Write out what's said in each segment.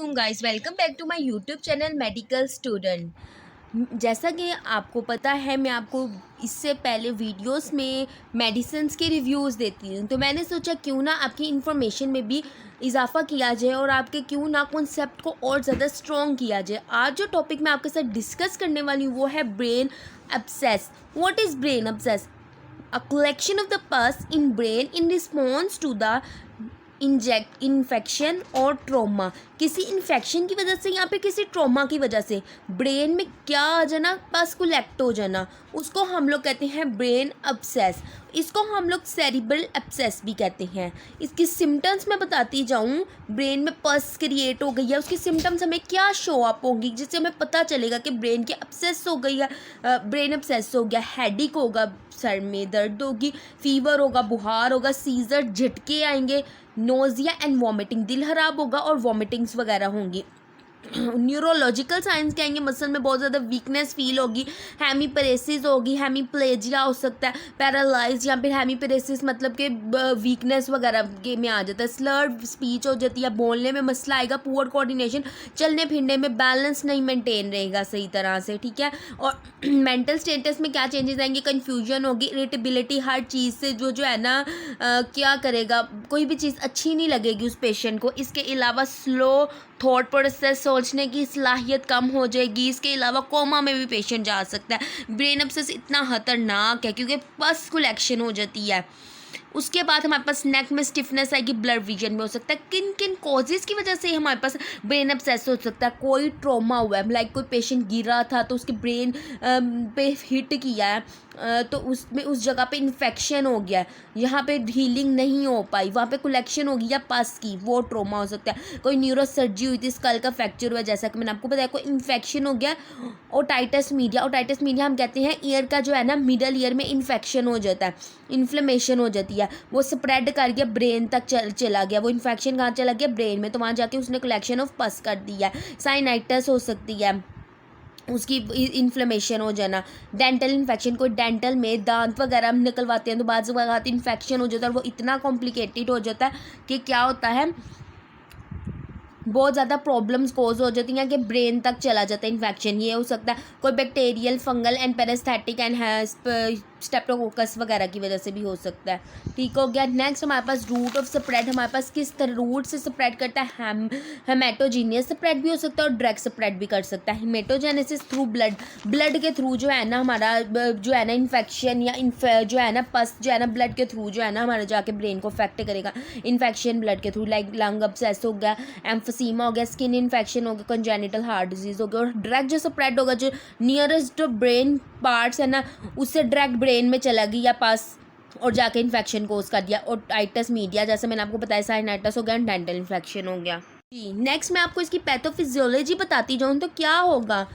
Guys, welcome back to my YouTube channel medical student. जैसा कि आपको पता है, मैं आपको इससे पहले वीडियोस में मेडिसिन्स के रिव्यूज़ देती हूँ, तो मैंने सोचा क्यों ना आपकी इन्फॉर्मेशन में भी इजाफा किया जाए और आपके क्यों ना कॉन्सेप्ट को और ज़्यादा स्ट्रॉन्ग किया जाए। आज जो टॉपिक मैं आपके साथ डिस्कस करने वाली हूँ वो है brain abscess. What is brain abscess? A collection of the pus in brain in response to the inject infection और ट्रॉमा। किसी इन्फेक्शन की वजह से या फिर किसी ट्रॉमा की वजह से ब्रेन में क्या आ जाना, पस कलेक्ट हो जाना, उसको हम लोग कहते हैं ब्रेन एब्सेस। इसको हम लोग सेरिब्रल एब्सेस भी कहते हैं। इसकी सिम्टम्स मैं बताती जाऊँ। ब्रेन में पस क्रिएट हो गई है, उसकी सिम्टम्स हमें क्या शो अप होंगी जिससे हमें पता चलेगा कि ब्रेन के एब्सेस हो गई है, ब्रेन एब्सेस हो गया। हेडिक होगा, सर में दर्द होगी, फीवर होगा, बुखार होगा, सीजर, झटके आएंगे, नोजिया एंड वॉमिटिंग, दिल खराब होगा और वॉमिटिंग्स वगैरह होंगी। न्यूरोलॉजिकल साइंस के आएंगे, मसल में बहुत ज़्यादा वीकनेस फील होगी, हेमीपरेसिस होगी, हेमीप्लेजिया हो सकता है, पैरालाइज या फिर हेमीपरेसिस मतलब कि वीकनेस वगैरह के में आ जाता है। स्लर्ड स्पीच हो जाती है, बोलने में मसला आएगा, पुअर कोऑर्डिनेशन, चलने फिरने में बैलेंस नहीं मेंटेन रहेगा सही तरह से, ठीक है। और मेंटल स्टेटस में क्या चेंजेस आएंगे? कन्फ्यूजन होगी, इरिटेबिलिटी, हर चीज़ से जो है ना क्या करेगा, कोई भी चीज़ अच्छी नहीं लगेगी उस पेशेंट को। इसके अलावा स्लो थॉट प्रोसेस, सोचने की सलाहियत कम हो जाएगी। इसके अलावा कोमा में भी पेशेंट जा सकता है। ब्रेन एब्सेस इतना खतरनाक है क्योंकि पस कलेक्शन हो जाती है। उसके बाद हमारे पास नेक में स्टिफनेस आएगी, ब्लड विजन में हो सकता है। किन किन कॉजेज़ की वजह से हमारे पास ब्रेन एब्सेस हो सकता है? कोई ट्रॉमा हुआ है, लाइक कोई पेशेंट गिरा था तो उसके ब्रेन पे हिट किया है, तो उसमें उस जगह पे इन्फेक्शन हो गया है, यहाँ पे हीलिंग नहीं हो पाई, वहाँ पे कलेक्शन हो गया पस की, वो ट्रॉमा हो सकता है। कोई न्यूरो सर्जरी हुई थी, स्कल का फ्रैक्चर हुआ, जैसा कि मैंने आपको बताया, कोई इन्फेक्शन हो गया। ओटाइटिस मीडिया, ओटाइटिस मीडिया हम कहते हैं ईयर का जो है ना मिडल ईयर में इन्फेक्शन हो जाता है, इन्फ्लेमेशन हो जाती है, वो स्प्रेड कर गया ब्रेन तक चला गया, वो इन्फेक्शन कहाँ चला गया? ब्रेन में, तो वहाँ जाके उसने कलेक्शन ऑफ पस कर दिया है। साइनाइटिस हो सकती है, उसकी इन्फ्लेमेशन हो जाना। डेंटल इन्फेक्शन, कोई डेंटल में दांत वगैरह हम निकलवाते हैं तो बाद वक्त इन्फेक्शन हो जाता है और वो इतना कॉम्प्लिकेटेड हो जाता है कि क्या होता है, बहुत ज़्यादा प्रॉब्लम्स कोज हो जाती हैं कि ब्रेन तक चला जाता है इन्फेक्शन। ये हो सकता है कोई bacterial, fungal and parasitic and streptococcus वगैरह की वजह से भी हो सकता है। ठीक हो गया। नेक्स्ट हमारे पास रूट ऑफ स्प्रेड, हमारे पास किस तरह रूट से स्प्रेड करता है? हेमेटोजीनियस स्प्रेड भी हो सकता है और डायरेक्ट स्प्रेड भी कर सकता है। हेमेटोजेनेसिस थ्रू ब्लड, ब्लड के थ्रू जो है ना हमारा जो है ना इन्फेक्शन या जो है ना पस जो है ना ब्लड के थ्रू जो है ना हमारे जाके ब्रेन को अफेक्ट करेगा। इन्फेक्शन ब्लड के थ्रू, लाइक लंग एब्सेस हो गया, एम्फोसीमा हो गया, स्किन इन्फेक्शन हो गया, कंजेनिटल हार्ट डिजीज़ हो गया। और डायरेक्ट जो स्प्रेड होगा, जो नियरेस्ट ब्रेन पार्ट्स है ना उससे डायरेक्ट ब्रेन में चला गया पास और जाके इन्फेक्शन कोज कर दिया। और टाइटस मीडिया, जैसे मैंने आपको बताया, साइनाइटिस हो गया, डेंटल इन्फेक्शन हो गया। जी, नेक्स्ट मैं आपको इसकी पैथोफिजियोलॉजी बताती जाऊँ तो क्या होगा?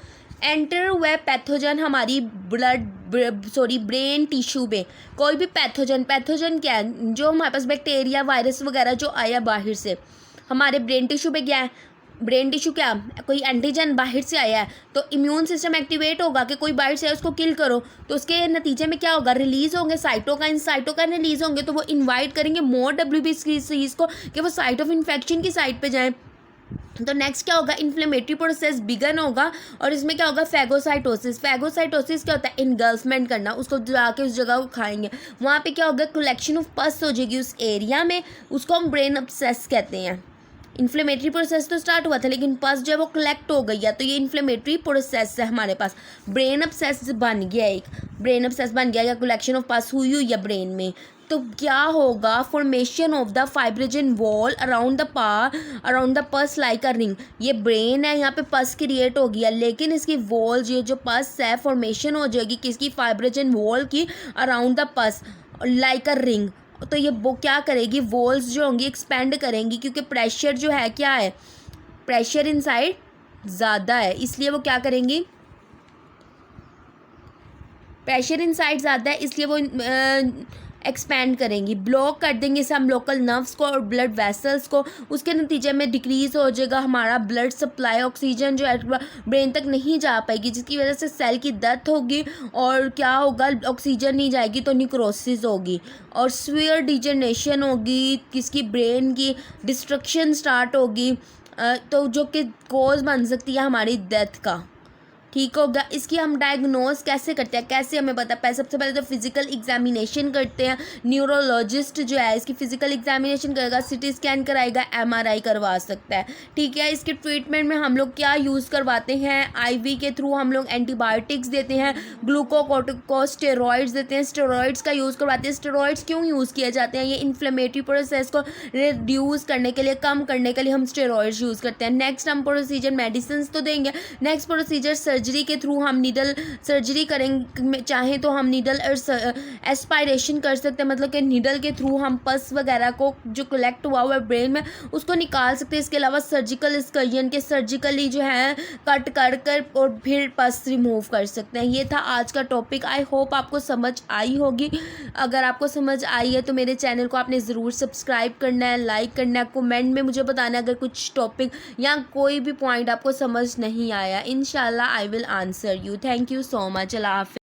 एंटर हुआ पैथोजन हमारी ब्रेन टिश्यू में। कोई भी पैथोजन क्या है? जो हमारे पास बैक्टीरिया, वायरस वगैरह जो आया बाहर से हमारे ब्रेन टिश्यू पे गया है। ब्रेन टिश्यू क्या, कोई एंटीजन बाहर से आया है तो इम्यून सिस्टम एक्टिवेट होगा कि कोई बाहर से है उसको किल करो, तो उसके नतीजे में क्या होगा? रिलीज होंगे साइटोकाइन रिलीज होंगे, तो वो इनवाइट करेंगे मोर WBCs को कि वो साइट ऑफ इन्फेक्शन की साइट पे जाएं। तो नेक्स्ट क्या होगा? इन्फ्लेमेटरी प्रोसेस बिगन होगा और इसमें क्या होगा? फैगोसाइटोसिस क्या होता है? इनगल्फमेंट करना, उसको जाके उस जगह को खाएंगे, वहाँ पे क्या होगा? कलेक्शन ऑफ पस हो जाएगी उस एरिया में, उसको हम ब्रेन एब्सेस कहते हैं। इन्फ्लेमेटरी प्रोसेस तो स्टार्ट हुआ था लेकिन पस जो है वो कलेक्ट हो गई है, तो ये इन्फ्लेमेटरी प्रोसेस है हमारे पास। ब्रेन एब्सेस बन गया, एक ब्रेन एब्सेस बन गया या कलेक्शन ऑफ पस हुई है ब्रेन में। तो क्या होगा? Formation of the fibrinogen wall around the पस लाइक अ रिंग। ये ब्रेन है, यहाँ पे पस क्रिएट हो गया लेकिन इसकी वॉल जो पस है फॉर्मेशन हो जाएगी किसकी? फाइब्रोजन वॉल की अराउंड द पस लाइक अ रिंग। तो ये वो क्या करेगी? वॉल्स जो होंगी एक्सपेंड करेंगी क्योंकि प्रेशर जो है क्या है? प्रेशर इनसाइड ज़्यादा है, इसलिए वो क्या करेंगी? प्रेशर इनसाइड ज़्यादा है इसलिए वो एक्सपेंड करेंगी, ब्लॉक कर देंगे इसे हम लोकल नर्व्स को और ब्लड वेसल्स को। उसके नतीजे में डिक्रीज़ हो जाएगा हमारा ब्लड सप्लाई, ऑक्सीजन जो है ब्रेन तक नहीं जा पाएगी जिसकी वजह से सेल की डेथ होगी। और क्या होगा? ऑक्सीजन नहीं जाएगी तो निक्रोसिस होगी और स्फीयर डिजनरेशन होगी, किसकी? ब्रेन की डिस्ट्रक्शन स्टार्ट होगी। तो जो कि कॉज बन सकती है हमारी डेथ का। ठीक हो गया। इसकी हम डायग्नोज कैसे करते हैं, कैसे हमें पता है? सबसे पहले तो फिजिकल एग्जामिनेशन करते हैं। न्यूरोलॉजिस्ट जो है इसकी फिजिकल एग्जामिनेशन करेगा, सीटी स्कैन कराएगा, एमआरआई करवा सकता है। ठीक है। इसके ट्रीटमेंट में हम लोग क्या यूज़ करवाते हैं? आईवी के थ्रू हम लोग एंटीबायोटिक्स देते हैं, ग्लूकोकॉर्टिकोस्टेरॉइड्स देते हैं, स्टेरॉइड्स का यूज़ करवाते हैं। स्टेरॉइड्स क्यों यूज़ किए जाते हैं? ये इन्फ्लेमेटरी प्रोसेस को रिड्यूस करने के लिए, कम करने के लिए हम स्टेरॉइड्स यूज़ करते हैं। नेक्स्ट हम प्रोसीजर मेडिसिन तो देंगे। नेक्स्ट प्रोसीजर सर्जरी के थ्रू हम नीडल सर्जरी करेंगे, चाहें तो हम नीडल एस्पायरेशन कर सकते हैं, मतलब कि नीडल के थ्रू हम पस वगैरह को जो कलेक्ट हुआ है ब्रेन में उसको निकाल सकते हैं। इसके अलावा सर्जिकल स्कर्जन के सर्जिकली जो है कट कर और फिर पस रिमूव कर सकते हैं। ये था आज का टॉपिक। आई होप आपको समझ आई होगी। अगर आपको समझ आई है तो मेरे चैनल को आपने ज़रूर सब्सक्राइब करना है, लाइक करना है, कमेंट में मुझे बताना है अगर कुछ टॉपिक या कोई भी पॉइंट आपको समझ नहीं आया। इंशाल्लाह I will answer you. Thank you so much. अल्लाह हाफ़िज़।